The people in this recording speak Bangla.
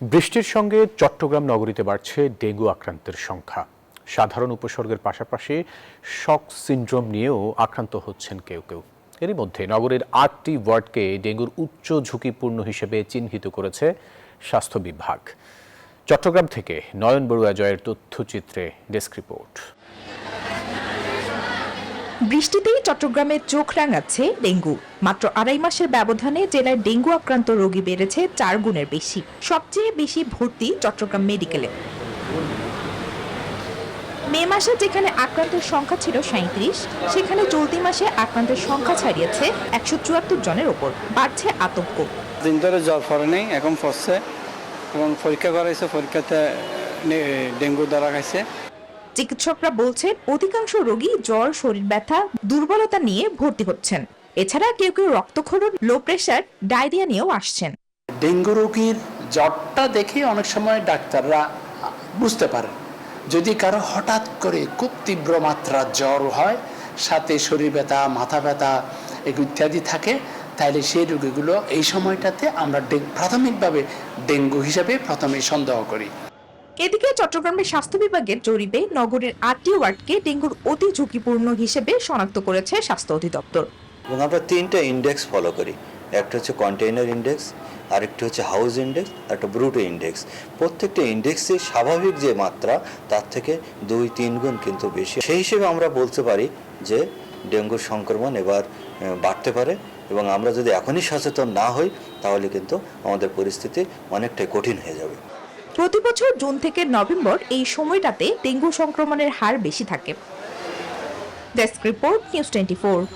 বৃষ্টির সঙ্গে চট্টগ্রাম নগরীতে বাড়ছে ডেঙ্গু আক্রান্তের সংখ্যা। সাধারণ উপসর্গের পাশাপাশি শক সিন্ড্রোম নিয়েও আক্রান্ত হচ্ছেন কেউ কেউ। এরই মধ্যে নগরের ৮টি ওয়ার্ডকে ডেঙ্গুর উচ্চ ঝুঁকিপূর্ণ হিসেবে চিহ্নিত করেছে স্বাস্থ্য বিভাগ। চট্টগ্রাম থেকে নয়ন বড়ুয়া জয়ের তথ্যচিত্রে ডেস্ক রিপোর্ট। বৃষ্টিতেই চট্টগ্রামে চোখ রাঙাচ্ছে ডেঙ্গু। মাত্র ২.৫ মাসের ব্যবধানে জেলায় ডেঙ্গু আক্রান্ত রোগী বেড়েছে ৪ গুণের বেশি। সবচেয়ে বেশি ভর্তি চট্টগ্রাম মেডিকেলে। মে মাসে যেখানে আক্রান্তের সংখ্যা ছিল ৩৭, সেখানে চলতি মাসে আক্রান্তের সংখ্যা ছাড়িয়েছে ১৭৪ জনের ওপর। বাড়ছে আতঙ্ক। দিন ধরে জ্বর পড়ে নেই, এখন পড়ছে এবং পরীক্ষা করাইছে, পরীক্ষাতে ডেঙ্গু ধরা খাইছে। চিকিৎসকরা বলছেন অধিকাংশ রোগী জ্বর, শরীর ব্যথা, দুর্বলতা নিয়ে ভর্তি হচ্ছেন। এছাড়া কেউ কেউ রক্তক্ষরণ, লো প্রেশার, ডায়রিয়া নিয়েও আসছেন। ডেঙ্গু রোগীর জ্বরটা দেখে অনেক সময় ডাক্তাররা বুঝতে পারেন। যদি কারো হঠাৎ করে খুব তীব্র মাত্রার জ্বর হয়, সাথে শরীর ব্যথা, মাথা ব্যথা ইত্যাদি থাকে, তাহলে সেই রোগীগুলো এই সময়টাতে আমরা প্রাথমিকভাবে ডেঙ্গু হিসাবে প্রথমে সন্দেহ করি। এদিকে চট্টগ্রামের স্বাস্থ্য বিভাগের জরিপে নগরের ৮টি ওয়ার্ডকে ডেঙ্গুর অতি ঝুঁকিপূর্ণ হিসেবে শনাক্ত করেছে স্বাস্থ্য অধিদপ্তর। এবং আমরা ৩টা ইন্ডেক্স ফলো করি। একটা হচ্ছে কন্টেইনার ইন্ডেক্স, আরেকটা হচ্ছে হাউস ইন্ডেক্স, একটা ব্রুটো ইন্ডেক্স। প্রত্যেকটা ইন্ডেক্সে স্বাভাবিক যে মাত্রা তার থেকে ২-৩ গুণ কিন্তু বেশি। সেই হিসেবে আমরা বলতে পারি যে ডেঙ্গুর সংক্রমণ এবার বাড়তে পারে, এবং আমরা যদি এখনই সচেতন না হই তাহলে কিন্তু আমাদের পরিস্থিতি অনেকটাই কঠিন হয়ে যাবে। প্রতি বছর জুন থেকে নভেম্বর এই সময়টাতে ডেঙ্গু সংক্রমণের হার বেশি থাকে। Desk report, news 24।